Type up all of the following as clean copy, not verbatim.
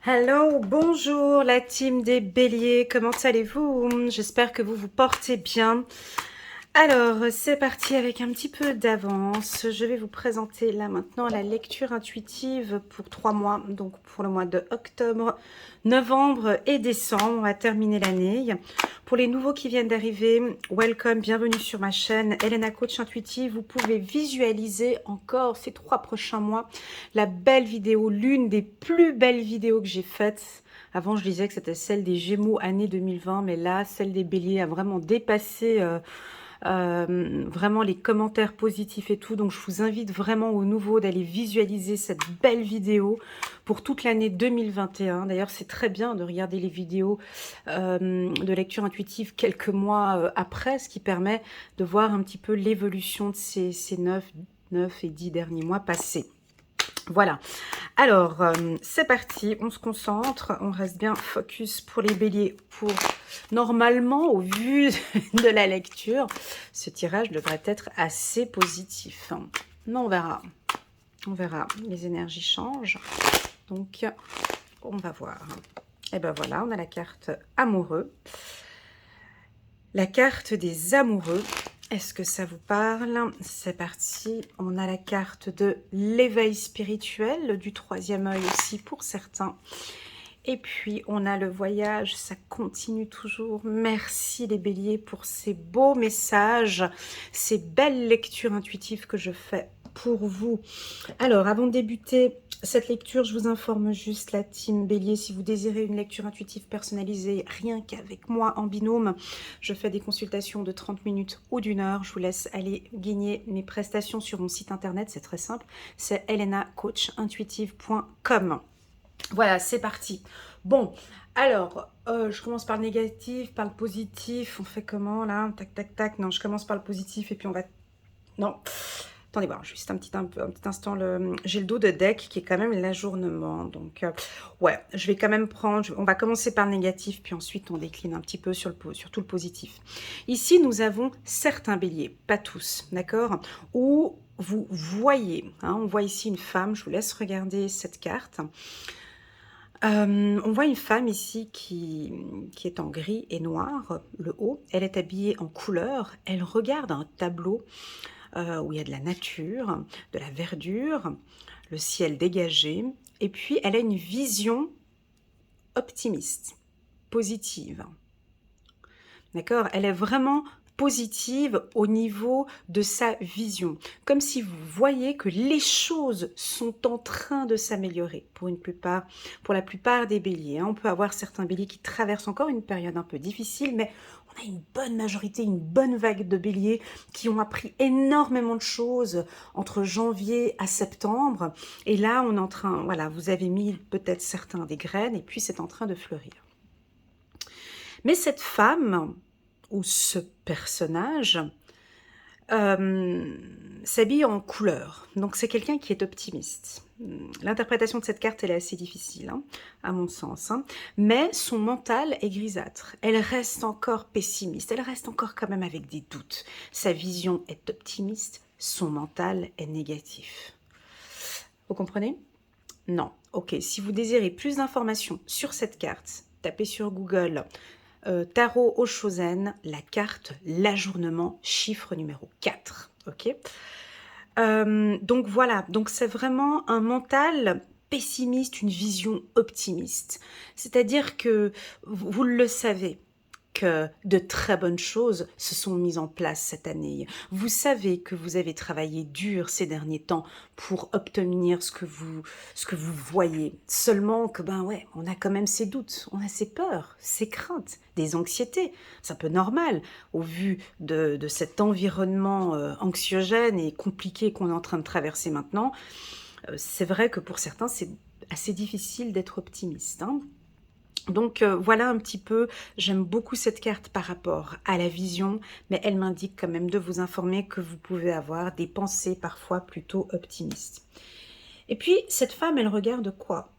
Hello, bonjour la team des béliers, comment allez-vous? J'espère que vous vous portez bien. Alors, c'est parti avec un petit peu d'avance. Je vais vous présenter là maintenant la lecture intuitive pour 3 mois, donc pour le mois de octobre, novembre et décembre. On va terminer l'année. Pour les nouveaux qui viennent d'arriver, welcome, bienvenue sur ma chaîne Elena Coach Intuitive. Vous pouvez visualiser encore ces 3 prochains mois la belle vidéo, l'une des plus belles vidéos que j'ai faites. Avant, je disais que c'était celle des Gémeaux année 2020, mais là, celle des Béliers a vraiment dépassé vraiment les commentaires positifs et tout. Donc, je vous invite vraiment au nouveau d'aller visualiser cette belle vidéo pour toute l'année 2021. D'ailleurs, c'est très bien de regarder les vidéos de lecture intuitive quelques mois après, ce qui permet de voir un petit peu l'évolution de ces 9 et 10 derniers mois passés. Voilà, alors c'est parti, on se concentre, on reste bien focus pour les béliers. Pour normalement, au vu de la lecture, ce tirage devrait être assez positif. Mais on verra, les énergies changent, donc on va voir. Et ben voilà, on a la carte amoureux, la carte des amoureux. Est-ce que ça vous parle? C'est parti. On a la carte de l'éveil spirituel, du troisième œil aussi pour certains. Et puis, on a le voyage, ça continue toujours. Merci les béliers pour ces beaux messages, ces belles lectures intuitives que je fais pour vous. Alors, avant de débuter cette lecture, je vous informe juste la team bélier, si vous désirez une lecture intuitive personnalisée, rien qu'avec moi en binôme, je fais des consultations de 30 minutes ou d'1 heure. Je vous laisse aller gagner mes prestations sur mon site internet, c'est très simple, c'est elenacoachintuitive.com. Voilà, c'est parti. Bon, alors, je commence par le négatif, par le positif. On fait comment, là? Tac, tac, tac. Non, je commence par le positif et puis on va... Non. Attendez voir, juste un petit instant. J'ai le dos de deck qui est quand même l'ajournement. Donc, ouais, je vais quand même prendre... On va commencer par le négatif, puis ensuite on décline un petit peu sur tout le positif. Ici, nous avons certains béliers, pas tous, d'accord? Où vous voyez, hein, on voit ici une femme. Je vous laisse regarder cette carte. On voit une femme ici qui est en gris et noir, le haut. Elle est habillée en couleur. Elle regarde un tableau où il y a de la nature, de la verdure, le ciel dégagé. Et puis, elle a une vision optimiste, positive. D'accord? Elle est vraiment positive au niveau de sa vision. Comme si vous voyez que les choses sont en train de s'améliorer pour la plupart des béliers. On peut avoir certains béliers qui traversent encore une période un peu difficile, mais on a une bonne majorité, une bonne vague de béliers qui ont appris énormément de choses entre janvier à septembre. Et là, on est en train, voilà, vous avez mis peut-être certains des graines et puis c'est en train de fleurir. Mais cette femme ou ce personnage s'habille en couleur. Donc c'est quelqu'un qui est optimiste. L'interprétation de cette carte, elle est assez difficile, hein, à mon sens. Hein. Mais son mental est grisâtre. Elle reste encore pessimiste. Elle reste encore quand même avec des doutes. Sa vision est optimiste. Son mental est négatif. Vous comprenez? Non. Ok, si vous désirez plus d'informations sur cette carte, tapez sur Google Tarot Oshozen, la carte, l'ajournement, chiffre numéro 4. Ok. Donc voilà, donc c'est vraiment un mental pessimiste, une vision optimiste. C'est-à-dire que vous le savez, que de très bonnes choses se sont mises en place cette année. Vous savez que vous avez travaillé dur ces derniers temps pour obtenir ce que vous voyez. Seulement que, ben ouais, on a quand même ses doutes, on a ses peurs, ses craintes, des anxiétés. C'est un peu normal au vu de cet environnement anxiogène et compliqué qu'on est en train de traverser maintenant. C'est vrai que pour certains, c'est assez difficile d'être optimiste, hein. Donc voilà un petit peu, j'aime beaucoup cette carte par rapport à la vision, mais elle m'indique quand même de vous informer que vous pouvez avoir des pensées parfois plutôt optimistes. Et puis cette femme, elle regarde quoi?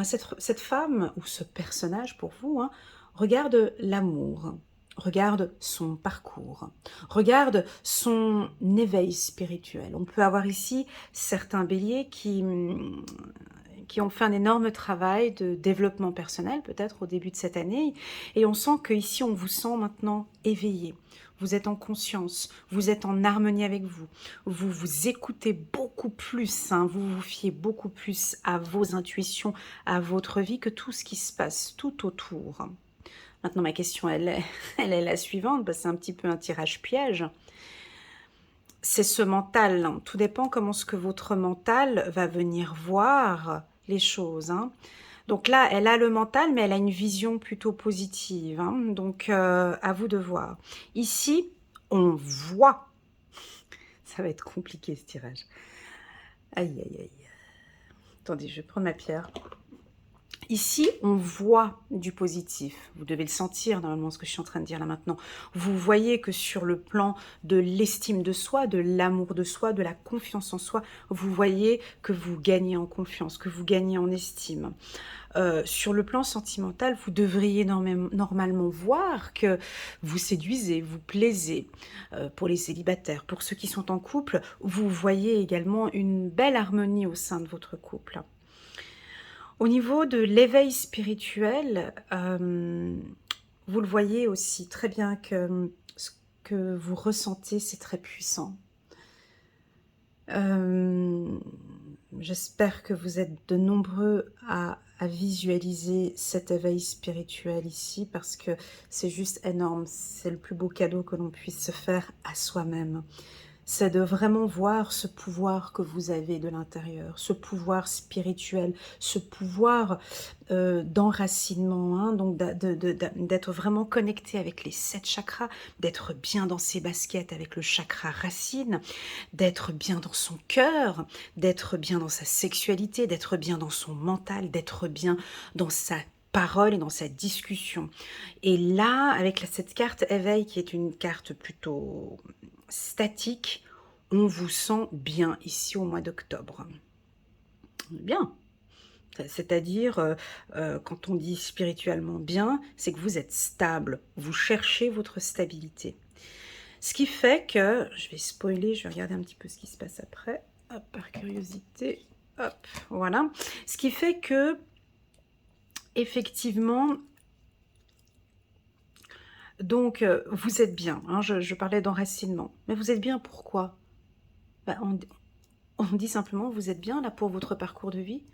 Cette femme, ou ce personnage pour vous, hein, regarde l'amour, regarde son parcours, regarde son éveil spirituel. On peut avoir ici certains béliers qui qui ont fait un énorme travail de développement personnel, peut-être au début de cette année. Et on sent qu'ici, on vous sent maintenant éveillé. Vous êtes en conscience, vous êtes en harmonie avec vous. Vous vous écoutez beaucoup plus, hein, vous vous fiez beaucoup plus à vos intuitions, à votre vie, que tout ce qui se passe tout autour. Maintenant, ma question, elle est la suivante, parce que c'est un petit peu un tirage piège. C'est ce mental, hein. Tout dépend comment ce que votre mental va venir voir les choses, hein. Donc là, elle a le mental, mais elle a une vision plutôt positive, hein. Donc, à vous de voir. Ici, on voit. Ça va être compliqué, ce tirage. Aïe, aïe, aïe. Attendez, je vais prendre ma pierre. Ici, on voit du positif. Vous devez le sentir, normalement, ce que je suis en train de dire là maintenant. Vous voyez que sur le plan de l'estime de soi, de l'amour de soi, de la confiance en soi, vous voyez que vous gagnez en confiance, que vous gagnez en estime. Sur le plan sentimental, vous devriez normalement voir que vous séduisez, vous plaisez. Pour les célibataires, pour ceux qui sont en couple, vous voyez également une belle harmonie au sein de votre couple. Au niveau de l'éveil spirituel, vous le voyez aussi très bien que ce que vous ressentez, c'est très puissant. J'espère que vous êtes de nombreux à visualiser cet éveil spirituel ici, parce que c'est juste énorme. C'est le plus beau cadeau que l'on puisse se faire à soi-même. C'est de vraiment voir ce pouvoir que vous avez de l'intérieur, ce pouvoir spirituel, ce pouvoir d'enracinement, hein, donc d'être vraiment connecté avec les 7 chakras, d'être bien dans ses baskets avec le chakra racine, d'être bien dans son cœur, d'être bien dans sa sexualité, d'être bien dans son mental, d'être bien dans sa parole et dans sa discussion. Et là, avec cette carte éveil, qui est une carte plutôt statique, on vous sent bien ici au mois d'octobre. Bien. C'est-à-dire, quand on dit spirituellement bien, c'est que vous êtes stable, vous cherchez votre stabilité. Ce qui fait que, je vais spoiler, je vais regarder un petit peu ce qui se passe après, hop, par curiosité, hop, voilà. Ce qui fait que, effectivement, donc, vous êtes bien, hein, je parlais d'enracinement, mais vous êtes bien pourquoi? Ben, on dit simplement, vous êtes bien là pour votre parcours de vie,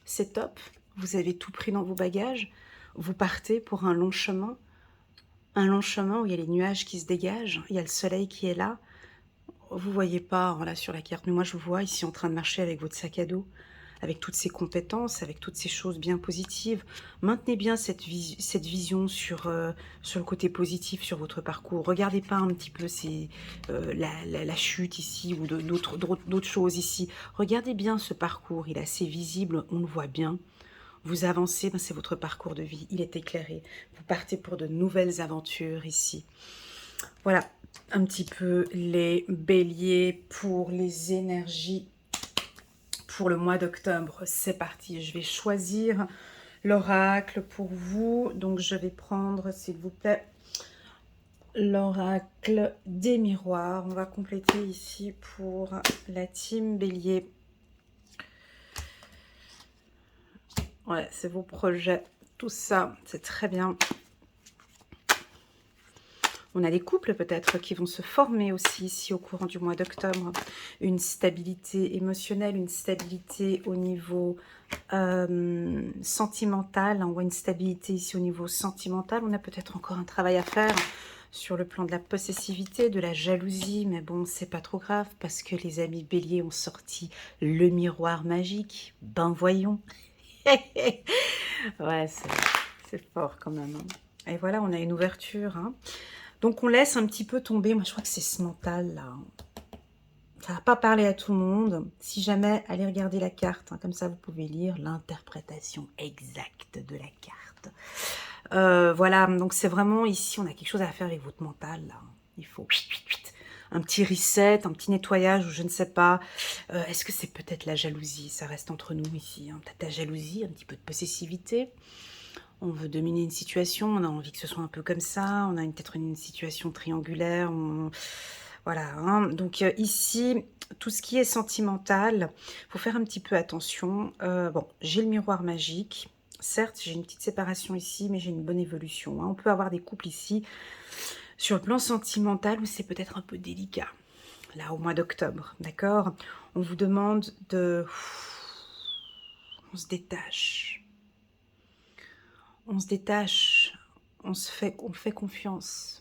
c'est top, vous avez tout pris dans vos bagages, vous partez pour un long chemin où il y a les nuages qui se dégagent, il y a le soleil qui est là. Vous voyez pas hein, là sur la carte, mais moi je vous vois ici en train de marcher avec votre sac à dos, avec toutes ces compétences, avec toutes ces choses bien positives. Maintenez bien cette vision sur le côté positif sur votre parcours. Regardez pas un petit peu la chute ici ou d'autres choses ici. Regardez bien ce parcours, il est assez visible, on le voit bien. Vous avancez, ben c'est votre parcours de vie, il est éclairé. Vous partez pour de nouvelles aventures ici. Voilà, un petit peu les béliers pour les énergies pour le mois d'octobre. C'est parti, je vais choisir l'oracle pour vous. Donc je vais prendre, s'il vous plaît, l'oracle des miroirs. On va compléter ici pour la team bélier. Ouais, c'est vos projets, tout ça, c'est très bien. On a des couples peut-être qui vont se former aussi ici au courant du mois d'octobre. Une stabilité émotionnelle, une stabilité au niveau sentimental. On voit une stabilité ici au niveau sentimental. On a peut-être encore un travail à faire sur le plan de la possessivité, de la jalousie. Mais bon, c'est pas trop grave parce que les amis béliers ont sorti le miroir magique. Ben voyons. Ouais, c'est fort quand même. Hein. Et voilà, on a une ouverture. Hein. Donc on laisse un petit peu tomber, moi je crois que c'est ce mental là. Ça va pas parler à tout le monde. Si jamais, allez regarder la carte, hein, comme ça vous pouvez lire l'interprétation exacte de la carte. Voilà, donc c'est vraiment ici, on a quelque chose à faire avec votre mental là. Il faut un petit reset, un petit nettoyage ou je ne sais pas. Est-ce que c'est peut-être la jalousie? Ça reste entre nous ici. Hein. Peut-être la jalousie, un petit peu de possessivité. On veut dominer une situation, on a envie que ce soit un peu comme ça, on a peut-être une situation triangulaire, Voilà, hein. Donc ici, tout ce qui est sentimental, faut faire un petit peu attention. Bon, j'ai le miroir magique. Certes, j'ai une petite séparation ici, mais j'ai une bonne évolution, hein. On peut avoir des couples ici, sur le plan sentimental, où c'est peut-être un peu délicat. Là, au mois d'octobre, d'accord? On vous demande de... On se détache. On se détache. On fait confiance.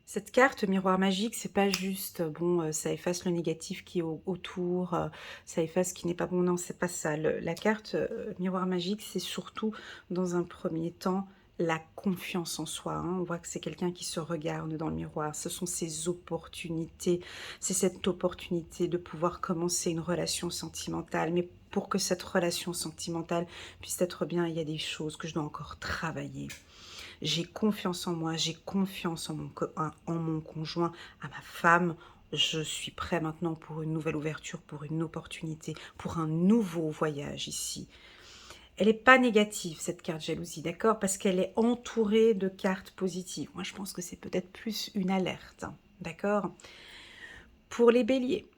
Cette carte miroir magique, c'est pas juste, bon, ça efface le négatif qui est autour, ça efface ce qui n'est pas bon. Non, c'est pas ça. La carte miroir magique, c'est surtout, dans un premier temps, la confiance en soi, hein. On voit que c'est quelqu'un qui se regarde dans le miroir. Ce sont ses opportunités. C'est cette opportunité de pouvoir commencer une relation sentimentale. Mais pour que cette relation sentimentale puisse être bien, il y a des choses que je dois encore travailler. J'ai confiance en moi, j'ai confiance en mon conjoint, à ma femme. Je suis prêt maintenant pour une nouvelle ouverture, pour une opportunité, pour un nouveau voyage ici. Elle n'est pas négative, cette carte jalousie, d'accord? Parce qu'elle est entourée de cartes positives. Moi, je pense que c'est peut-être plus une alerte, hein, d'accord? Pour les béliers,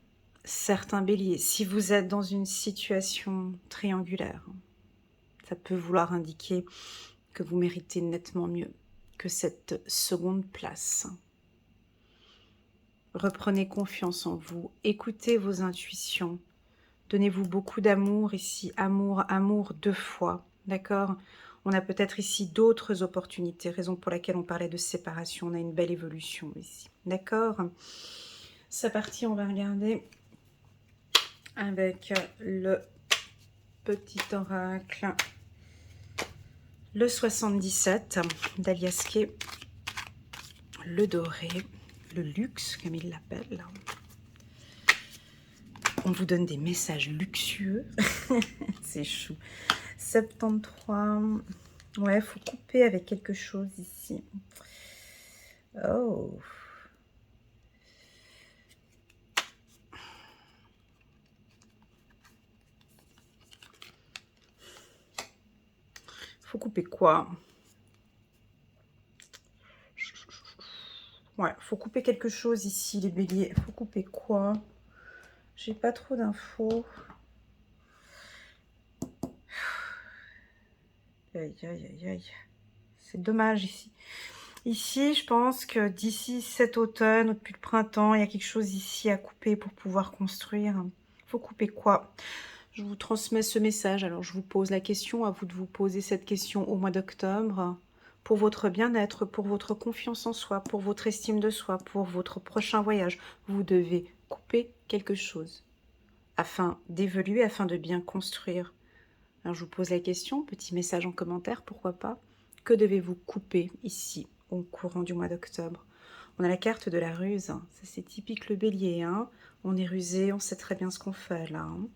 certains béliers, si vous êtes dans une situation triangulaire, ça peut vouloir indiquer que vous méritez nettement mieux que cette seconde place. Reprenez confiance en vous, écoutez vos intuitions, donnez-vous beaucoup d'amour ici, amour, amour 2 fois, d'accord? On a peut-être ici d'autres opportunités, raison pour laquelle on parlait de séparation, on a une belle évolution ici, d'accord? C'est parti, on va regarder avec le petit oracle, le 77 d'Aliaske, le doré, le luxe comme il l'appelle. On vous donne des messages luxueux. C'est chou. 73. Ouais, faut couper avec quelque chose ici. Oh. Faut couper quoi? Ouais, faut couper quelque chose ici, les béliers. Faut couper quoi? J'ai pas trop d'infos. Aïe, aïe, aïe, aïe. C'est dommage ici. Ici, je pense que d'ici cet automne ou depuis le printemps, il y a quelque chose ici à couper pour pouvoir construire. Faut couper quoi? Je vous transmets ce message. Alors, je vous pose la question. À vous de vous poser cette question au mois d'octobre. Pour votre bien-être, pour votre confiance en soi, pour votre estime de soi, pour votre prochain voyage, vous devez couper quelque chose afin d'évoluer, afin de bien construire. Alors, je vous pose la question. Petit message en commentaire, pourquoi pas. Que devez-vous couper ici au courant du mois d'octobre? On a la carte de la ruse. Ça, c'est typique le bélier, hein. On est rusé, on sait très bien ce qu'on fait là, hein.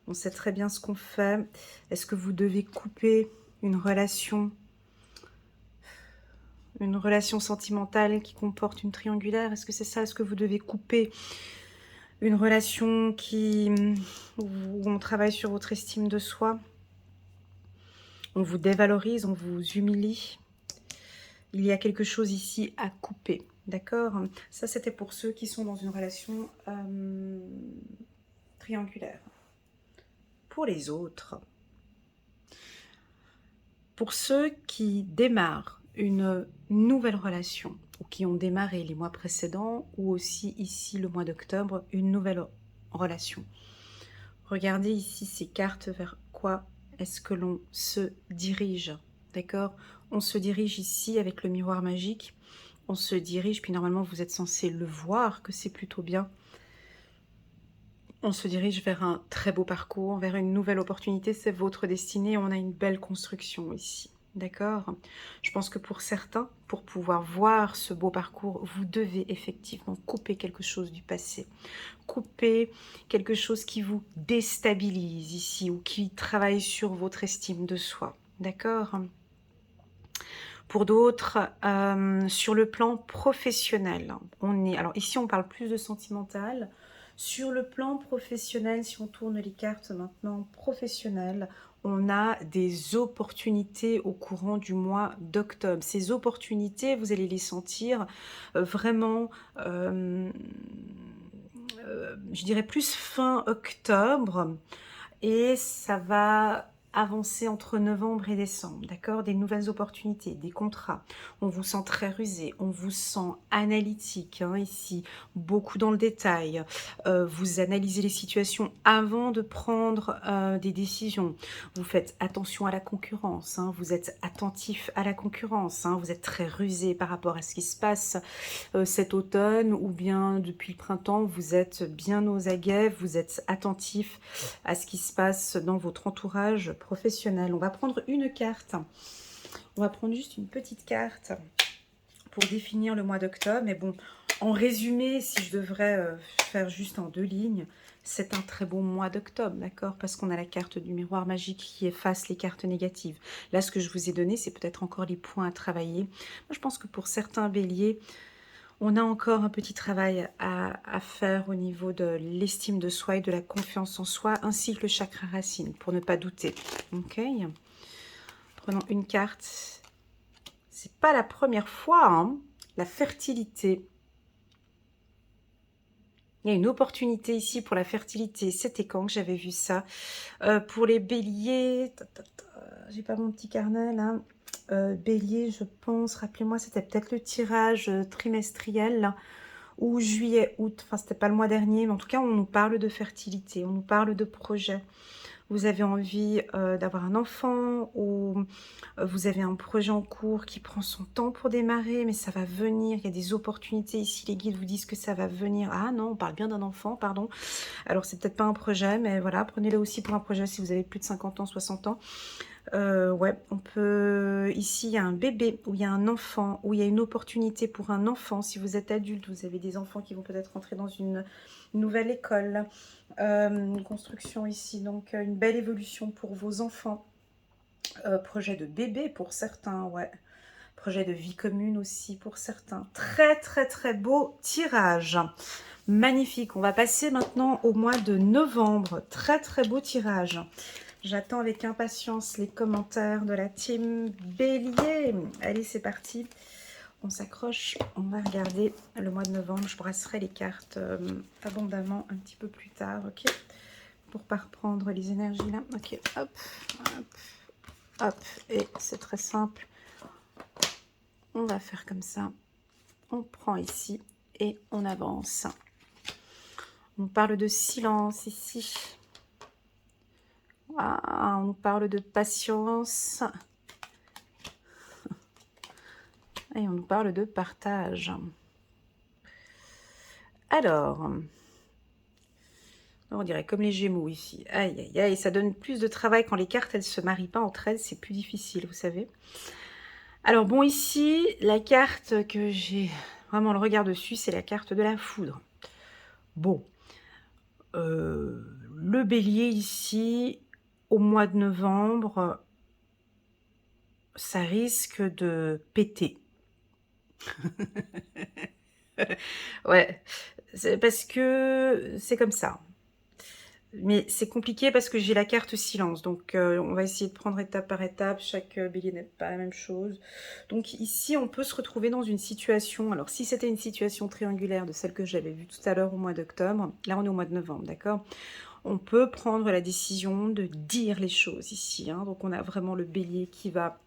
On sait très bien ce qu'on fait. Est-ce que vous devez couper une relation sentimentale qui comporte une triangulaire? Est-ce que c'est ça? Est-ce que vous devez couper une relation où on travaille sur votre estime de soi? On vous dévalorise, on vous humilie. Il y a quelque chose ici à couper, d'accord? Ça, c'était pour ceux qui sont dans une relation triangulaire. Pour les autres, pour ceux qui démarrent une nouvelle relation ou qui ont démarré les mois précédents ou aussi ici le mois d'octobre, une nouvelle relation. Regardez ici ces cartes, vers quoi est-ce que l'on se dirige, d'accord? On se dirige ici avec le miroir magique, on se dirige, puis normalement vous êtes censé le voir, que c'est plutôt bien. On se dirige vers un très beau parcours, vers une nouvelle opportunité, c'est votre destinée, on a une belle construction ici. D'accord? Je pense que pour certains, pour pouvoir voir ce beau parcours, vous devez effectivement couper quelque chose du passé. Couper quelque chose qui vous déstabilise ici ou qui travaille sur votre estime de soi. D'accord? Pour d'autres, sur le plan professionnel, alors ici on parle plus de sentimental, Sur le plan professionnel, si on tourne les cartes maintenant professionnelles, on a des opportunités au courant du mois d'octobre. Ces opportunités, vous allez les sentir vraiment, je dirais plus fin octobre, et ça va avancer entre novembre et décembre, d'accord? Des nouvelles opportunités, des contrats. On vous sent très rusé, on vous sent analytique, hein, ici, beaucoup dans le détail. Vous analysez les situations avant de prendre des décisions. Vous faites attention à la concurrence, hein, vous êtes attentif à la concurrence, hein, vous êtes très rusé par rapport à ce qui se passe cet automne, ou bien depuis le printemps, vous êtes bien aux aguets, vous êtes attentif à ce qui se passe dans votre entourage professionnel. On va prendre une carte. On va prendre juste une petite carte pour définir le mois d'octobre. Mais bon, en résumé, si je devrais faire juste en 2 lignes, c'est un très bon mois d'octobre, d'accord? Parce qu'on a la carte du miroir magique qui efface les cartes négatives. Là, ce que je vous ai donné, c'est peut-être encore les points à travailler. Moi, je pense que pour certains béliers, on a encore un petit travail à faire au niveau de l'estime de soi et de la confiance en soi, ainsi que le chakra racine, pour ne pas douter. Ok. Prenons une carte. C'est pas la première fois, hein. La fertilité. Il y a une opportunité ici pour la fertilité. C'était quand que j'avais vu ça? Pour les béliers, j'ai pas mon petit carnet là. Bélier, je pense, rappelez-moi, c'était peut-être le tirage trimestriel là, ou juillet, août, enfin c'était pas le mois dernier, mais en tout cas on nous parle de fertilité, on nous parle de projet. Vous avez envie d'avoir un enfant, ou vous avez un projet en cours qui prend son temps pour démarrer, mais ça va venir, il y a des opportunités ici, les guides vous disent que ça va venir. Ah non, on parle bien d'un enfant, pardon. Alors c'est peut-être pas un projet, mais voilà, prenez-le aussi pour un projet si vous avez plus de 50 ans, 60 ans. Ouais, on peut... Ici, il y a un bébé, ou il y a un enfant, ou il y a une opportunité pour un enfant. Si vous êtes adulte, vous avez des enfants qui vont peut-être rentrer dans une nouvelle école. Une construction ici, donc une belle évolution pour vos enfants. Projet de bébé pour certains, ouais. Projet de vie commune aussi pour certains. Très, très, très beau tirage. Magnifique. On va passer maintenant au mois de novembre. Très, très beau tirage. J'attends avec impatience les commentaires de la team Bélier. Allez, c'est parti. On s'accroche. On va regarder le mois de novembre. Je brasserai les cartes abondamment un petit peu plus tard, ok? Pour pas reprendre les énergies là. Ok, hop, hop, hop. Et c'est très simple. On va faire comme ça. On prend ici et on avance. On parle de silence ici. Ah, on parle de patience. Et on nous parle de partage. Alors, on dirait comme les Gémeaux ici. Aïe, aïe, aïe, ça donne plus de travail quand les cartes, elles ne se marient pas entre elles. C'est plus difficile, vous savez. Alors bon, ici, la carte que j'ai vraiment le regard dessus, c'est la carte de la foudre. Bon, le bélier ici, au mois de novembre, ça risque de péter. Ouais, c'est parce que c'est comme ça. Mais c'est compliqué parce que j'ai la carte silence. Donc, on va essayer de prendre étape par étape. Chaque bélier n'est pas la même chose. Donc, ici, on peut se retrouver dans une situation... Alors, si c'était une situation triangulaire de celle que j'avais vue tout à l'heure au mois d'octobre, là, on est au mois de novembre, d'accord? On peut prendre la décision de dire les choses ici, hein. Donc, on a vraiment le bélier qui va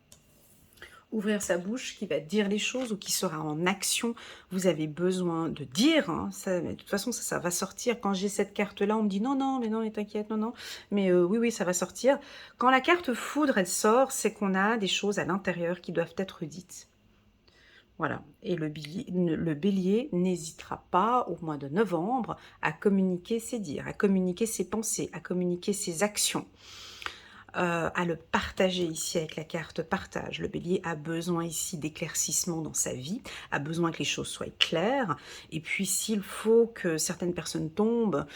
ouvrir sa bouche, qui va dire les choses, ou qui sera en action. Vous avez besoin de dire, hein, ça, mais de toute façon ça va sortir. Quand j'ai cette carte là, on me dit non, non, mais t'inquiète, non, non, mais oui, oui, ça va sortir. Quand la carte foudre, elle sort, c'est qu'on a des choses à l'intérieur qui doivent être dites. Voilà, et le bélier n'hésitera pas au mois de novembre à communiquer ses dires, à communiquer ses pensées, à communiquer ses actions. À le partager ici avec la carte partage. Le bélier a besoin ici d'éclaircissement dans sa vie, a besoin que les choses soient claires, et puis s'il faut que certaines personnes tombent,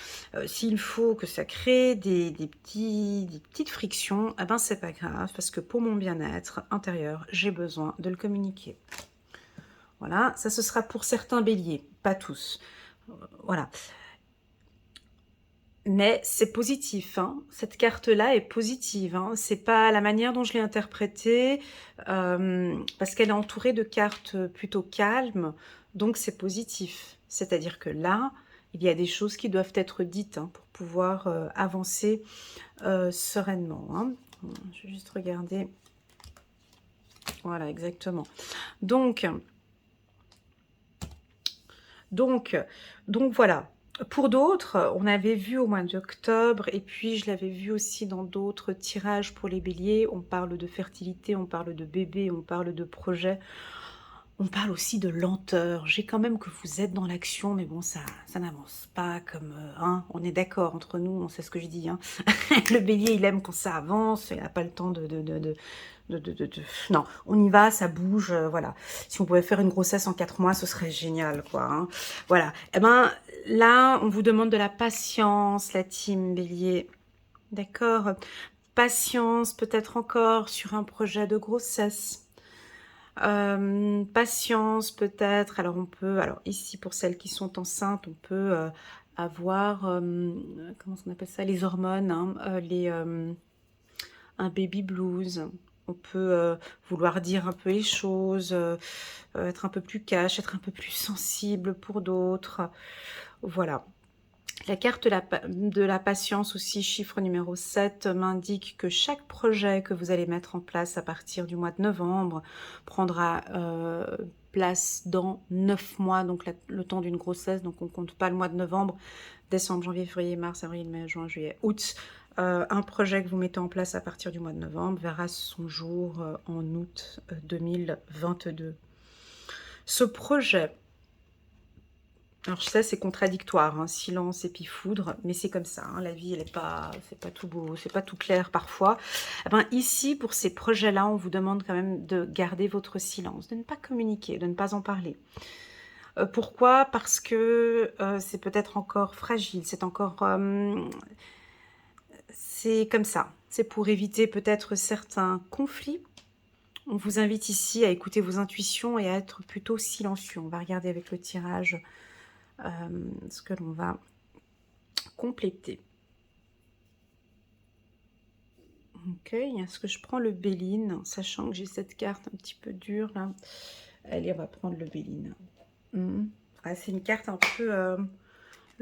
s'il faut que ça crée des petites frictions, eh ben c'est pas grave, parce que pour mon bien-être intérieur, j'ai besoin de le communiquer. Voilà, ça ce sera pour certains béliers, pas tous. Voilà. Mais c'est positif, hein. Cette carte-là est positive, hein. C'est pas la manière dont je l'ai interprétée, parce qu'elle est entourée de cartes plutôt calmes, donc c'est positif. C'est-à-dire que là, il y a des choses qui doivent être dites, hein, pour pouvoir avancer sereinement, hein. Je vais juste regarder. Voilà, exactement. Donc, donc, donc voilà. Pour d'autres, on avait vu au mois d'octobre, et puis je l'avais vu aussi dans d'autres tirages pour les béliers, on parle de fertilité, on parle de bébé, on parle de projet, on parle aussi de lenteur. J'ai quand même que vous êtes dans l'action, mais bon, ça n'avance pas comme... hein, on est d'accord entre nous, on sait ce que je dis. Hein. Le bélier, il aime quand ça avance, il n'a pas le temps non, on y va, ça bouge, voilà. Si on pouvait faire une grossesse en 4 mois, ce serait génial, quoi. Hein. Voilà. Eh ben, là, on vous demande de la patience, la team bélier. D'accord. Patience, peut-être encore sur un projet de grossesse. Patience, peut-être. Alors, on peut... Alors, ici, pour celles qui sont enceintes, on peut avoir... comment on appelle ça? Les hormones, hein, un baby blues. On peut vouloir dire un peu les choses, être un peu plus cash, être un peu plus sensible pour d'autres. Voilà. La carte de la patience aussi, chiffre numéro 7, m'indique que chaque projet que vous allez mettre en place à partir du mois de novembre prendra place dans 9 mois, donc le temps d'une grossesse. Donc on ne compte pas le mois de novembre, décembre, janvier, février, mars, avril, mai, juin, juillet, août. Un projet que vous mettez en place à partir du mois de novembre verra son jour en août 2022. Ce projet, alors je sais c'est contradictoire, hein, silence et puis foudre, mais c'est comme ça, hein, la vie elle est pas, c'est pas tout beau, c'est pas tout clair parfois. Eh ben, ici pour ces projets-là, on vous demande quand même de garder votre silence, de ne pas communiquer, de ne pas en parler. Pourquoi? Parce que c'est peut-être encore fragile, c'est encore... c'est comme ça. C'est pour éviter peut-être certains conflits. On vous invite ici à écouter vos intuitions et à être plutôt silencieux. On va regarder avec le tirage ce que l'on va compléter. Ok, est-ce que je prends le Béline, sachant que j'ai cette carte un petit peu dure là. Allez, on va prendre le Béline. Ouais, c'est une carte un peu...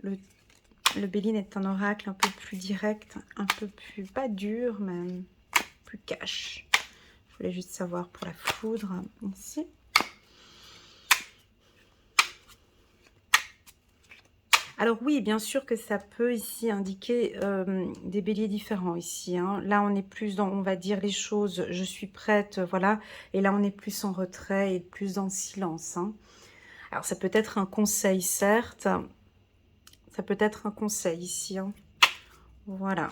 le Béline est un oracle un peu plus direct, un peu plus... pas dur, mais plus cash. Je voulais juste savoir pour la foudre, ici. Alors oui, bien sûr que ça peut ici indiquer des béliers différents ici. Hein. Là, on est plus dans, on va dire les choses, je suis prête, voilà. Et là, on est plus en retrait et plus dans le silence. Hein. Alors, ça peut être un conseil, certes. Ça peut être un conseil ici. Hein. Voilà.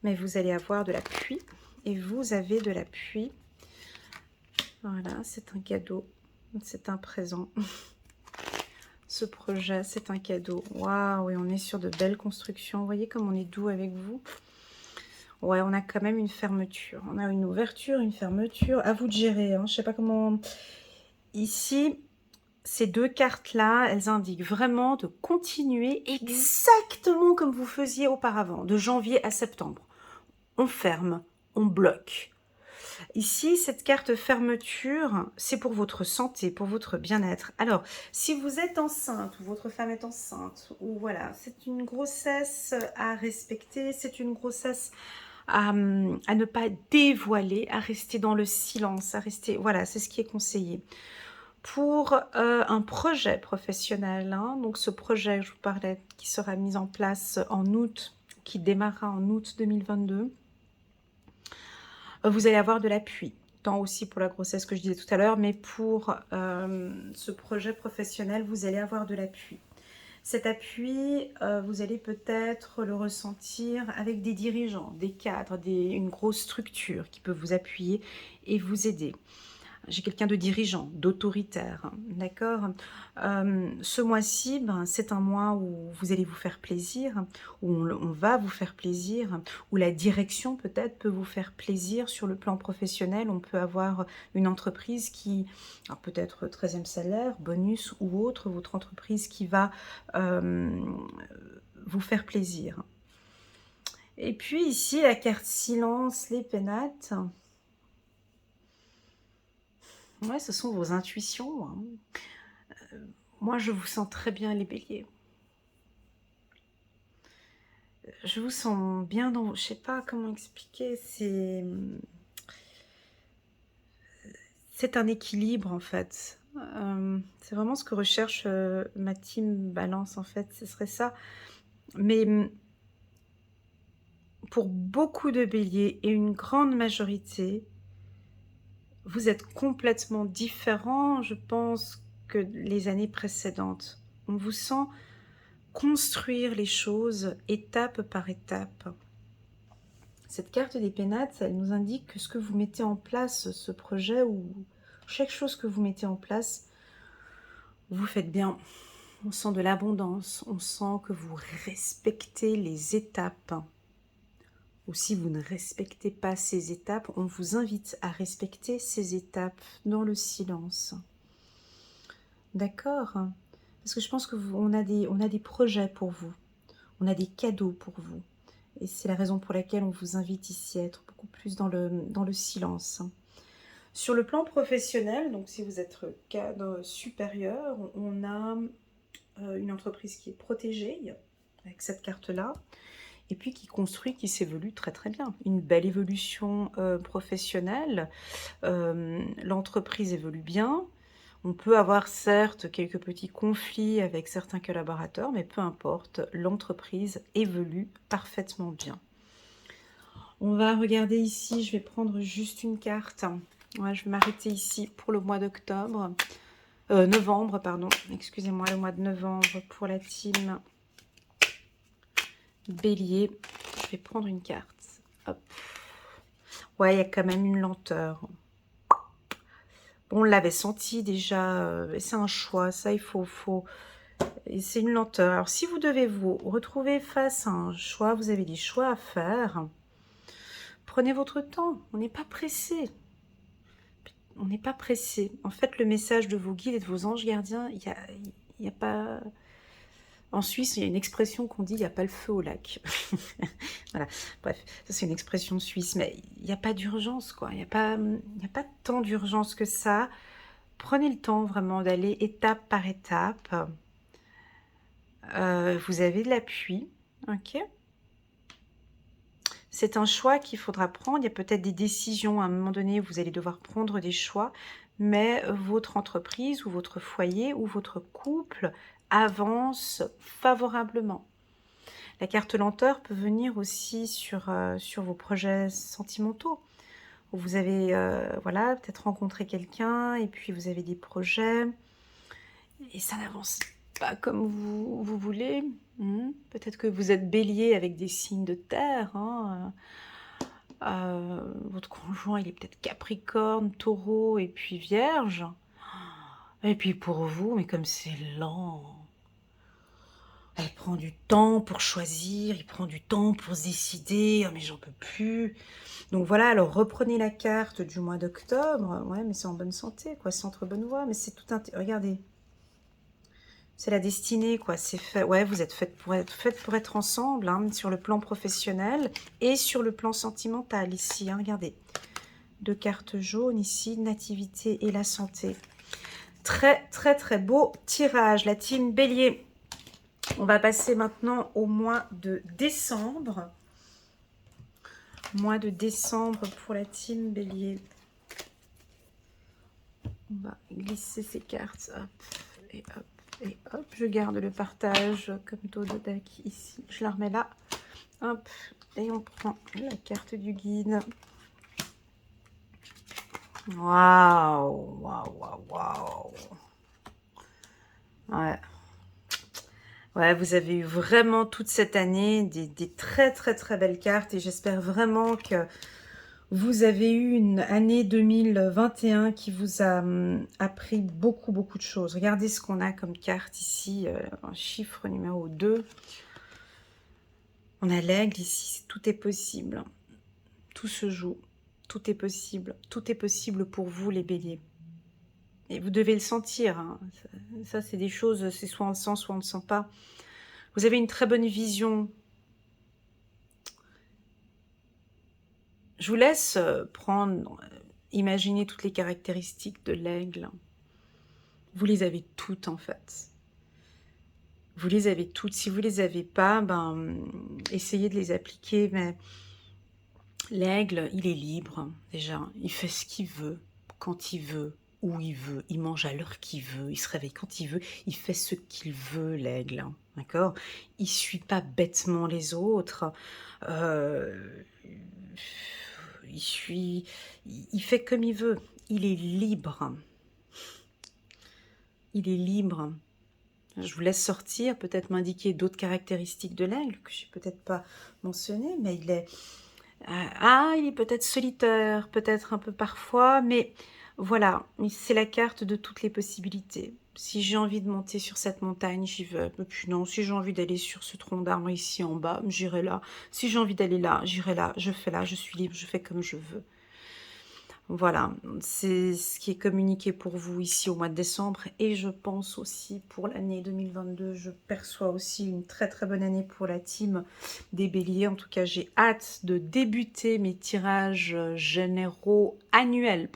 Mais vous allez avoir de l'appui. Et vous avez de l'appui. Voilà, c'est un cadeau. C'est un présent. Ce projet, c'est un cadeau. Waouh, et on est sur de belles constructions. Vous voyez comme on est doux avec vous. Ouais, on a quand même une fermeture. On a une ouverture, une fermeture. À vous de gérer. Hein. Je sais pas comment... Ici, ces deux cartes-là, elles indiquent vraiment de continuer exactement comme vous faisiez auparavant, de janvier à septembre. On ferme, on bloque. Ici, cette carte fermeture, c'est pour votre santé, pour votre bien-être. Alors, si vous êtes enceinte, ou votre femme est enceinte, ou voilà, c'est une grossesse à respecter, c'est une grossesse à ne pas dévoiler, à rester dans le silence, à rester... Voilà, c'est ce qui est conseillé. Pour un projet professionnel, hein, donc ce projet, je vous parlais, qui sera mis en place en août, qui démarrera en août 2022, vous allez avoir de l'appui, tant aussi pour la grossesse que je disais tout à l'heure, mais pour ce projet professionnel, vous allez avoir de l'appui. Cet appui, vous allez peut-être le ressentir avec des dirigeants, des cadres, une grosse structure qui peut vous appuyer et vous aider. J'ai quelqu'un de dirigeant, d'autoritaire, d'accord? Ce mois-ci, ben, c'est un mois où vous allez vous faire plaisir, où on va vous faire plaisir, où la direction peut-être peut vous faire plaisir sur le plan professionnel. On peut avoir une entreprise qui, alors peut-être 13e salaire, bonus ou autre, votre entreprise qui va vous faire plaisir. Et puis ici, la carte silence, les pénates. Ouais, ce sont vos intuitions, hein. Moi, je vous sens très bien, les béliers. Je vous sens bien dans... Je sais pas comment expliquer, c'est un équilibre, en fait. C'est vraiment ce que recherche ma team Balance, en fait. Ce serait ça. Mais pour beaucoup de béliers et une grande majorité, vous êtes complètement différents, je pense, que les années précédentes. On vous sent construire les choses étape par étape. Cette carte des pénates, elle nous indique que ce que vous mettez en place, ce projet, ou chaque chose que vous mettez en place, vous faites bien. On sent de l'abondance, on sent que vous respectez les étapes. Ou si vous ne respectez pas ces étapes, on vous invite à respecter ces étapes dans le silence. D'accord? Parce que je pense qu'on a des projets pour vous. On a des cadeaux pour vous. Et c'est la raison pour laquelle on vous invite ici à être beaucoup plus dans le silence. Sur le plan professionnel, donc si vous êtes cadre supérieur, on a une entreprise qui est protégée avec cette carte-là, et puis qui construit, qui s'évolue très très bien. Une belle évolution professionnelle. L'entreprise évolue bien. On peut avoir certes quelques petits conflits avec certains collaborateurs, mais peu importe, l'entreprise évolue parfaitement bien. On va regarder ici, je vais prendre juste une carte. Ouais, je vais m'arrêter ici pour le mois d'octobre. Novembre, pardon. Excusez-moi, le mois de novembre pour la team Bélier. Je vais prendre une carte. Hop. Ouais, il y a quand même une lenteur. Bon, on l'avait senti déjà. C'est un choix. Ça, il faut... Et c'est une lenteur. Alors, si vous devez vous retrouver face à un choix, vous avez des choix à faire. Prenez votre temps. On n'est pas pressé. On n'est pas pressé. En fait, le message de vos guides et de vos anges gardiens, il y a pas... En Suisse, il y a une expression qu'on dit, il n'y a pas le feu au lac. Voilà. Bref, ça c'est une expression suisse, mais il n'y a pas d'urgence, quoi. Il n'y a pas tant d'urgence que ça. Prenez le temps vraiment d'aller étape par étape. Vous avez de l'appui, ok? C'est un choix qu'il faudra prendre. Il y a peut-être des décisions à un moment donné où vous allez devoir prendre des choix, mais votre entreprise ou votre foyer ou votre couple avance favorablement. La carte lenteur peut venir aussi sur vos projets sentimentaux. Vous avez voilà, peut-être rencontré quelqu'un et puis vous avez des projets et ça n'avance pas comme vous voulez. Peut-être que vous êtes bélier avec des signes de terre. Votre conjoint, il est peut-être Capricorne, Taureau et puis Vierge. Et puis pour vous, mais comme c'est lent, elle prend du temps pour choisir, il prend du temps pour se décider. Oh, mais j'en peux plus. Donc voilà, alors reprenez la carte du mois d'octobre. Ouais, mais c'est en bonne santé, quoi. C'est entre bonne voie, mais c'est tout un... Regardez. C'est la destinée, quoi. C'est fait. Ouais, vous êtes faites pour être ensemble, hein, sur le plan professionnel et sur le plan sentimental, ici. Hein, regardez. 2 cartes jaunes, ici, nativité et la santé. Très, très, très beau tirage, la team Bélier. On va passer maintenant au mois de décembre. Mois de décembre pour la team Bélier. On va glisser ces cartes. Hop, et hop, et hop. Je garde le partage comme Tododak ici. Je la remets là. Hop, et on prend la carte du guide. Waouh, waouh, waouh, waouh. Ouais. Ouais, vous avez eu vraiment toute cette année des très très très belles cartes et j'espère vraiment que Vous avez eu une année 2021 qui vous a appris beaucoup, beaucoup de choses. Regardez ce qu'on a comme carte ici, un chiffre numéro 2. On a l'aigle ici, tout est possible. Tout se joue, tout est possible. Tout est possible pour vous les béliers. Et vous devez le sentir. Hein. Ça c'est des choses, c'est soit on le sent, soit on ne le sent pas. Vous avez une très bonne vision. Je vous laisse prendre, imaginer toutes les caractéristiques de l'aigle. Vous les avez toutes en fait. Vous les avez toutes. Si vous les avez pas, ben, essayez de les appliquer. Mais l'aigle, il est libre déjà. Il fait ce qu'il veut, quand il veut, où il veut. Il mange à l'heure qu'il veut. Il se réveille quand il veut. Il fait ce qu'il veut, l'aigle. D'accord? Il suit pas bêtement les autres. Il fait comme il veut. Il est libre. Il est libre. Je vous laisse sortir, peut-être m'indiquer d'autres caractéristiques de l'aigle que je n'ai peut-être pas mentionnées, mais il est... il est peut-être solitaire, peut-être un peu parfois, mais voilà, c'est la carte de toutes les possibilités. Si j'ai envie de monter sur cette montagne, j'y vais. Et puis non, si j'ai envie d'aller sur ce tronc d'arbre ici en bas, j'irai là. Si j'ai envie d'aller là, j'irai là. Je fais là, je suis libre, je fais comme je veux. Voilà, c'est ce qui est communiqué pour vous ici au mois de décembre et je pense aussi pour l'année 2022, je perçois aussi une très très bonne année pour la team des béliers. En tout cas, j'ai hâte de débuter mes tirages généraux annuels,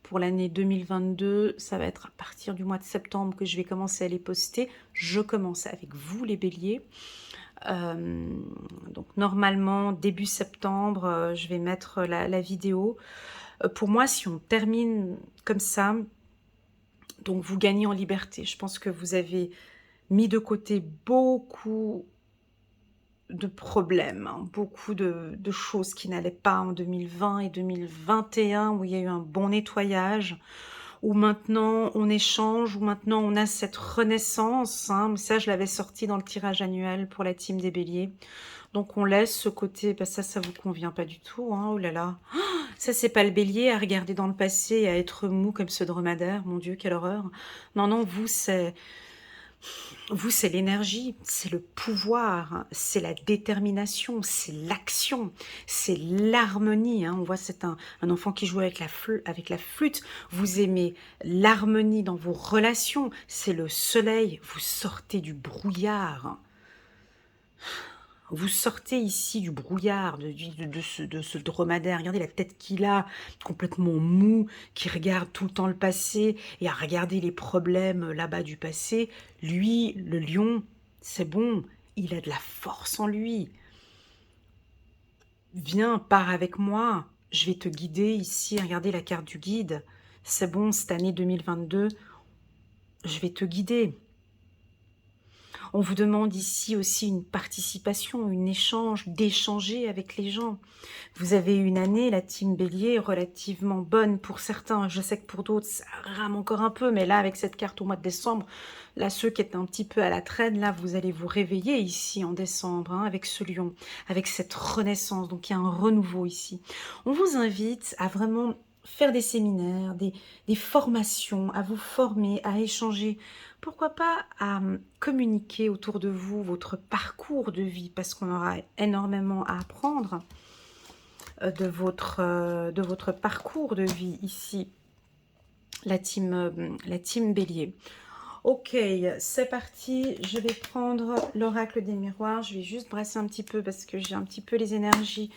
pour l'année 2022. Ça va être à partir du mois de septembre que je vais commencer à les poster. Je commence avec vous les béliers. Donc normalement, début septembre, je vais mettre la vidéo. Pour moi, si on termine comme ça, donc vous gagnez en liberté. Je pense que vous avez mis de côté beaucoup de problèmes, hein, beaucoup de choses qui n'allaient pas en 2020 et 2021, où il y a eu un bon nettoyage, où maintenant on échange, où maintenant on a cette renaissance. Hein, ça, je l'avais sorti dans le tirage annuel pour la team des béliers. Donc on laisse ce côté, bah ça vous convient pas du tout, hein, oh là là. Ça, c'est pas le bélier à regarder dans le passé et à être mou comme ce dromadaire. Mon Dieu, quelle horreur. Non, non, vous, c'est l'énergie, c'est le pouvoir, c'est la détermination, c'est l'action, c'est l'harmonie. Hein. On voit, c'est un enfant qui joue avec la flûte. Vous aimez l'harmonie dans vos relations. C'est le soleil. Vous sortez du brouillard. Vous sortez ici du brouillard de ce dromadaire. Regardez la tête qu'il a, complètement mou, qui regarde tout le temps le passé et à regarder les problèmes là-bas du passé. Lui, le lion, c'est bon, il a de la force en lui. Viens, pars avec moi, je vais te guider ici. Regardez la carte du guide. C'est bon, cette année 2022, je vais te guider. On vous demande ici aussi une participation, un échange, d'échanger avec les gens. Vous avez une année, la team Bélier, relativement bonne pour certains. Je sais que pour d'autres, ça rame encore un peu, mais là, avec cette carte au mois de décembre, là, ceux qui étaient un petit peu à la traîne, là, vous allez vous réveiller ici en décembre, hein, avec ce lion, avec cette renaissance. Donc, il y a un renouveau ici. On vous invite à vraiment faire des séminaires, des formations, à vous former, à échanger. Pourquoi pas à communiquer autour de vous votre parcours de vie, parce qu'on aura énormément à apprendre de votre parcours de vie ici, la team Bélier. Ok, c'est parti, je vais prendre l'oracle des miroirs, je vais juste brasser un petit peu parce que j'ai un petit peu les énergies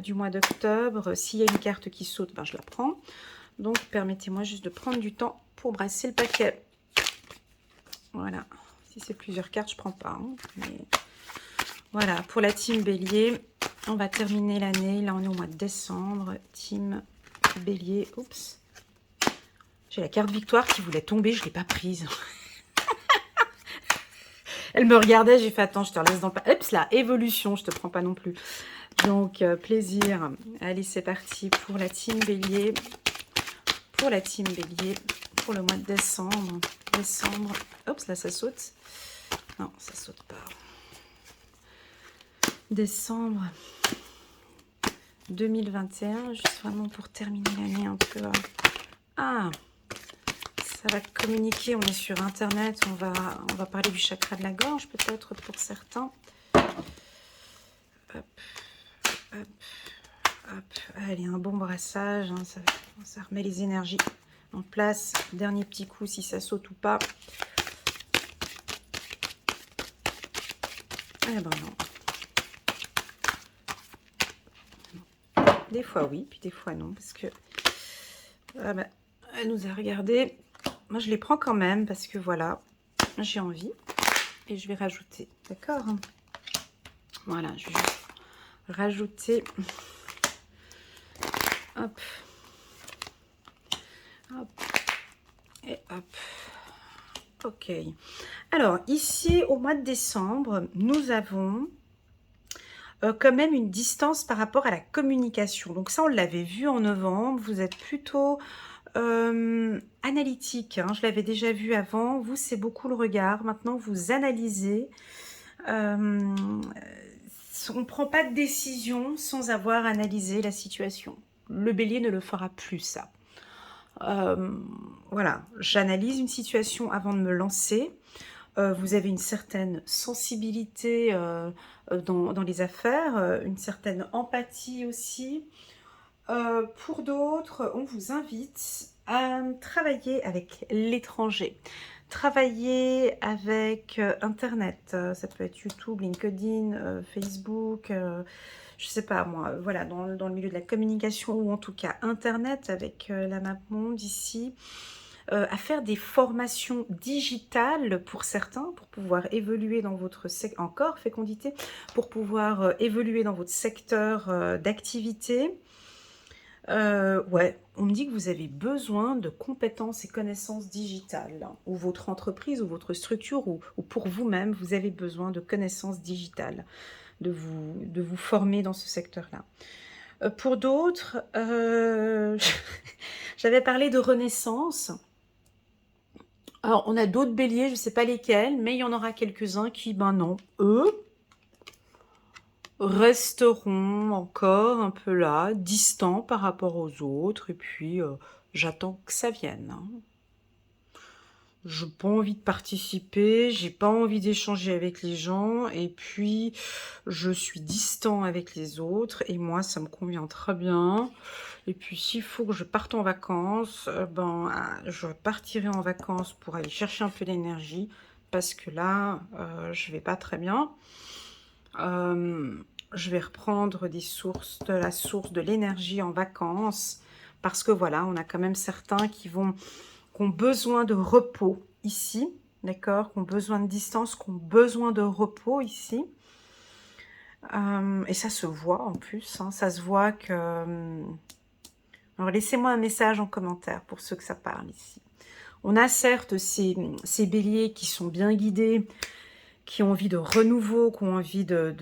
du mois d'octobre. S'il y a une carte qui saute, ben, je la prends. Donc, permettez-moi juste de prendre du temps pour brasser le paquet. Voilà, si c'est plusieurs cartes, je prends pas. Hein, mais voilà, pour la team Bélier, on va terminer l'année. Là, on est au mois de décembre. Team Bélier, oups. J'ai la carte victoire qui voulait tomber, je ne l'ai pas prise. Elle me regardait, j'ai fait, attends, je te laisse dans le... Oups là, évolution, je te prends pas non plus. Donc, plaisir. Allez, c'est parti pour la team Bélier. Pour la team Bélier, pour le mois de décembre. Oups, là, ça saute. Non, ça saute pas. Décembre 2021, juste vraiment pour terminer l'année un peu. Ah, ça va communiquer, on est sur internet, on va parler du chakra de la gorge peut-être pour certains. Hop, hop, hop. Allez, un bon brassage, hein, ça remet les énergies en place. Dernier petit coup si ça saute ou pas. Eh ben non. Des fois oui, puis des fois non, parce que elle nous a regardé. Moi je les prends quand même parce que voilà, j'ai envie et je vais rajouter, d'accord? Voilà, je vais juste rajouter. Hop, hop et hop. Ok. Alors ici au mois de décembre, nous avons quand même une distance par rapport à la communication. Donc ça, on l'avait vu en novembre. Vous êtes plutôt analytique, hein. Je l'avais déjà vu avant. Vous, c'est beaucoup le regard. Maintenant, vous analysez. On ne prend pas de décision sans avoir analysé la situation. Le bélier ne le fera plus, ça. Voilà, j'analyse une situation avant de me lancer. Vous avez une certaine sensibilité dans les affaires, une certaine empathie aussi. Pour d'autres, on vous invite à travailler avec l'étranger, travailler avec Internet, ça peut être YouTube, LinkedIn, Facebook, je sais pas moi, voilà, dans le milieu de la communication ou en tout cas Internet avec la Map Monde ici. À faire des formations digitales pour certains, pour pouvoir évoluer dans votre secteur, encore fécondité, pour pouvoir évoluer dans votre secteur d'activité. Ouais, on me dit que vous avez besoin de compétences et connaissances digitales, hein, ou votre entreprise, ou votre structure, ou pour vous-même, vous avez besoin de connaissances digitales, de vous former dans ce secteur-là. Pour d'autres, j'avais parlé de renaissance. Alors, on a d'autres béliers, je ne sais pas lesquels, mais il y en aura quelques-uns qui, ben non, eux, resteront encore un peu là, distants par rapport aux autres, et puis j'attends que ça vienne, hein. Je n'ai pas envie de participer, j'ai pas envie d'échanger avec les gens, et puis je suis distant avec les autres, et moi ça me convient très bien. Et puis s'il faut que je parte en vacances, je partirai en vacances pour aller chercher un peu d'énergie, parce que là, je vais pas très bien. Je vais reprendre de la source de l'énergie en vacances, parce que voilà, on a quand même certains qui ont besoin de repos ici, d'accord, qui ont besoin de distance, qui ont besoin de repos ici. Et ça se voit en plus, hein, ça se voit que... alors laissez-moi un message en commentaire pour ceux que ça parle ici. On a certes ces béliers qui sont bien guidés, qui ont envie de renouveau, qui ont envie de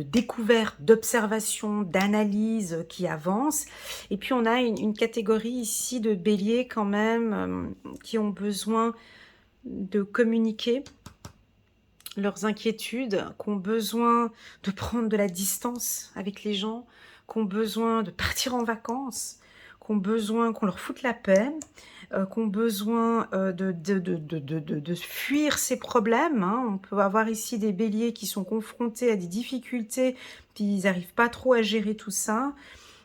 découverte, d'observation, d'analyse, qui avancent. Et puis on a une catégorie ici de béliers quand même, qui ont besoin de communiquer leurs inquiétudes, qui ont besoin de prendre de la distance avec les gens, qui ont besoin de partir en vacances, qui ont besoin qu'on leur foute la paix, qui ont besoin de fuir ces problèmes, hein. On peut avoir ici des béliers qui sont confrontés à des difficultés, puis ils n'arrivent pas trop à gérer tout ça.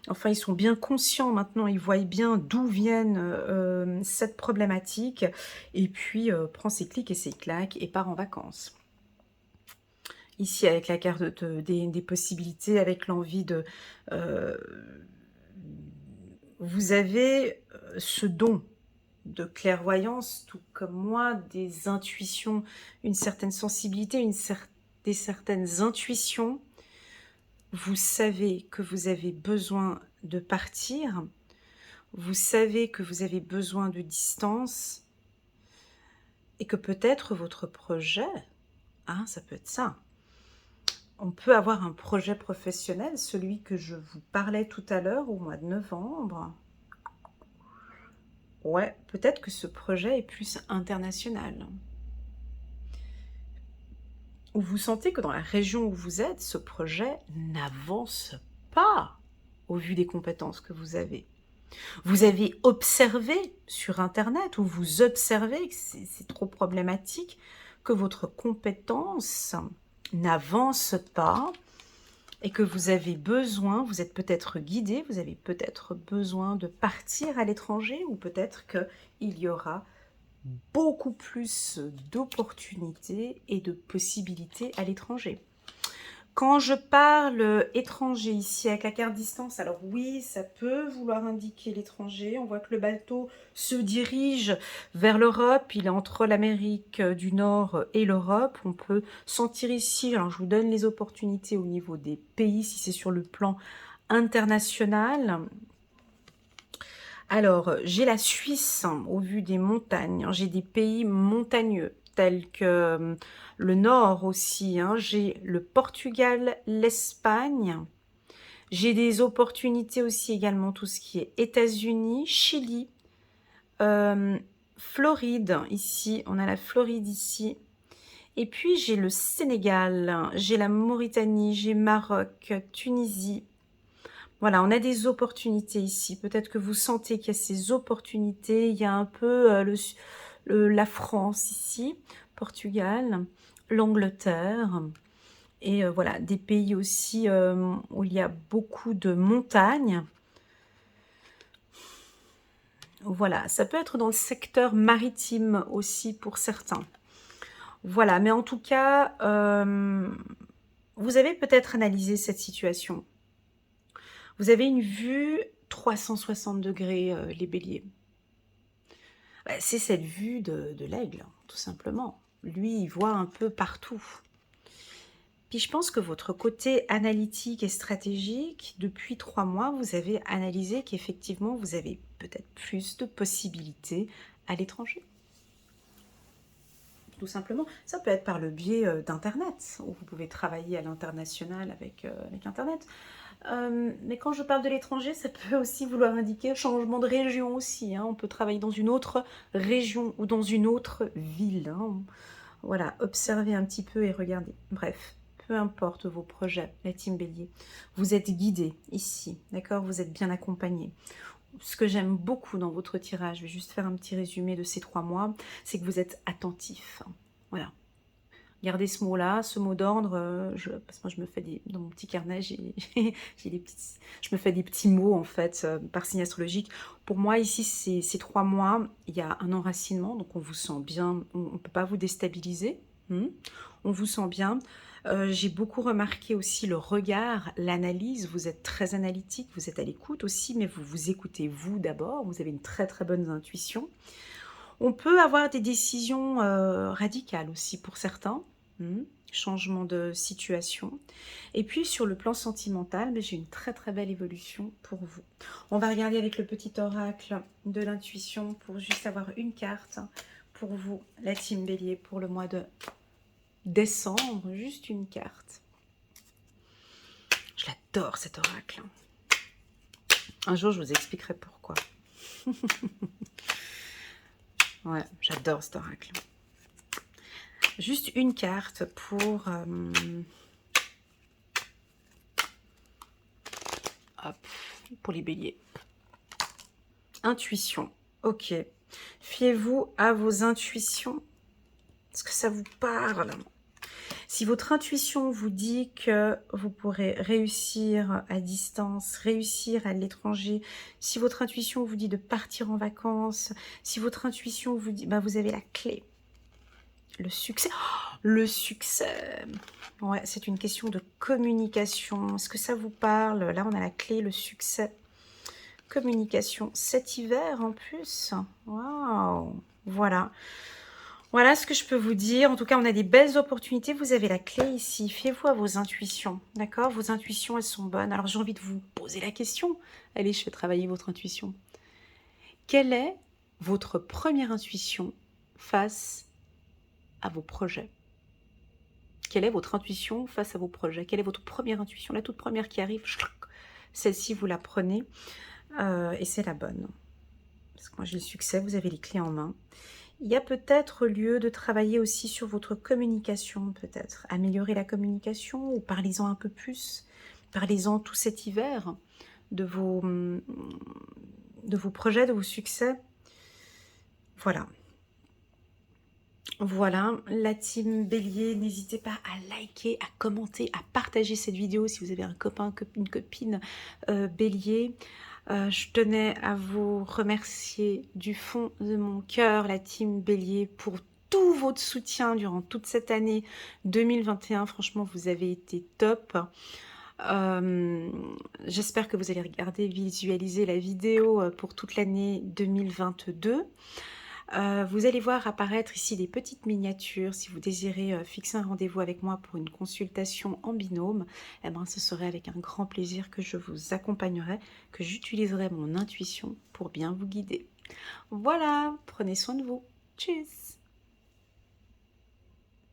Enfin, ils sont bien conscients maintenant, ils voient bien d'où viennent cette problématique, et puis prend ses clics et ses claques et part en vacances. Ici, avec la carte des possibilités, avec l'envie de... vous avez ce don de clairvoyance, tout comme moi, des intuitions, une certaine sensibilité, des certaines intuitions. Vous savez que vous avez besoin de partir, vous savez que vous avez besoin de distance, et que peut-être votre projet, hein, ça peut être ça. On peut avoir un projet professionnel, celui que je vous parlais tout à l'heure au mois de novembre. Ouais, peut-être que ce projet est plus international. Ou vous sentez que dans la région où vous êtes, ce projet n'avance pas au vu des compétences que vous avez. Vous avez observé sur Internet ou vous observez que c'est trop problématique, que votre compétence n'avance pas et que vous avez besoin, vous êtes peut-être guidé, vous avez peut-être besoin de partir à l'étranger ou peut-être qu'il y aura beaucoup plus d'opportunités et de possibilités à l'étranger. Quand je parle étranger ici avec la carte distance, alors oui, ça peut vouloir indiquer l'étranger. On voit que le bateau se dirige vers l'Europe. Il est entre l'Amérique du Nord et l'Europe. On peut sentir ici, alors je vous donne les opportunités au niveau des pays, si c'est sur le plan international. Alors, j'ai la Suisse au vu des montagnes. J'ai des pays montagneux tels que le nord aussi. J'ai le Portugal, l'Espagne. J'ai des opportunités aussi également tout ce qui est États-Unis, Chili, Floride ici. On a la Floride ici. Et puis j'ai le Sénégal, j'ai la Mauritanie, j'ai Maroc, Tunisie. Voilà, on a des opportunités ici. Peut-être que vous sentez qu'il y a ces opportunités. Il y a un peu la France ici, Portugal, l'Angleterre. Et voilà, des pays aussi où il y a beaucoup de montagnes. Voilà, ça peut être dans le secteur maritime aussi pour certains. Voilà, mais en tout cas, vous avez peut-être analysé cette situation. Vous avez une vue 360 degrés, les béliers. C'est cette vue de l'aigle, tout simplement. Lui, il voit un peu partout. Puis je pense que votre côté analytique et stratégique, depuis 3 mois, vous avez analysé qu'effectivement, vous avez peut-être plus de possibilités à l'étranger. Tout simplement. Ça peut être par le biais d'Internet, où vous pouvez travailler à l'international avec Internet. Mais quand je parle de l'étranger, ça peut aussi vouloir indiquer changement de région aussi. On peut travailler dans une autre région ou dans une autre ville. Voilà, observez un petit peu et regardez. Bref, peu importe vos projets, la team Bélier, vous êtes guidé ici, d'accord? Vous êtes bien accompagné. Ce que j'aime beaucoup dans votre tirage, je vais juste faire un petit résumé de ces 3 mois, c'est que vous êtes attentif. Voilà. Gardez ce mot-là, ce mot d'ordre, parce que moi je me fais dans mon petit carnet, j'ai je me fais des petits mots en fait, par signe astrologique. Pour moi ici, ces 3 mois, il y a un enracinement, donc on vous sent bien, on ne peut pas vous déstabiliser, on vous sent bien. J'ai beaucoup remarqué aussi le regard, l'analyse, vous êtes très analytique, vous êtes à l'écoute aussi, mais vous vous écoutez vous d'abord, vous avez une très très bonne intuition. On peut avoir des décisions radicales aussi pour certains, changement de situation. Et puis sur le plan sentimental, j'ai une très très belle évolution pour vous. On va regarder avec le petit oracle de l'intuition pour juste avoir une carte pour vous, la team Bélier, pour le mois de décembre, juste une carte. Je l'adore cet oracle. Un jour, je vous expliquerai pourquoi. Ouais, j'adore cet oracle. Juste une carte pour... hop, pour les béliers. Intuition. Ok. Fiez-vous à vos intuitions. Est-ce que ça vous parle? Si votre intuition vous dit que vous pourrez réussir à distance, réussir à l'étranger, si votre intuition vous dit de partir en vacances, si votre intuition vous dit, vous avez la clé, le succès. Oh, le succès. Ouais, c'est une question de communication. Est-ce que ça vous parle? Là, on a la clé, le succès. Communication. Cet hiver en plus. Waouh. Voilà. Voilà ce que je peux vous dire. En tout cas, on a des belles opportunités. Vous avez la clé ici. Fiez-vous à vos intuitions. D'accord? Vos intuitions, elles sont bonnes. Alors, j'ai envie de vous poser la question. Allez, je fais travailler votre intuition. Quelle est votre première intuition face à vos projets? Quelle est votre intuition face à vos projets? Quelle est votre première intuition? La toute première qui arrive, celle-ci, vous la prenez et c'est la bonne. Parce que moi, j'ai le succès, vous avez les clés en main. Il y a peut-être lieu de travailler aussi sur votre communication, peut-être. Améliorer la communication ou parlez-en un peu plus. Parlez-en tout cet hiver de vos projets, de vos succès. Voilà. Voilà, la team Bélier, n'hésitez pas à liker, à commenter, à partager cette vidéo si vous avez un copain, une copine Bélier. Je tenais à vous remercier du fond de mon cœur, la team Bélier, pour tout votre soutien durant toute cette année 2021. Franchement, vous avez été top. J'espère que vous allez regarder, visualiser la vidéo pour toute l'année 2022. Vous allez voir apparaître ici des petites miniatures. Si vous désirez fixer un rendez-vous avec moi pour une consultation en binôme, eh ben, ce serait avec un grand plaisir que je vous accompagnerai, que j'utiliserai mon intuition pour bien vous guider. Voilà, prenez soin de vous. Tchuss!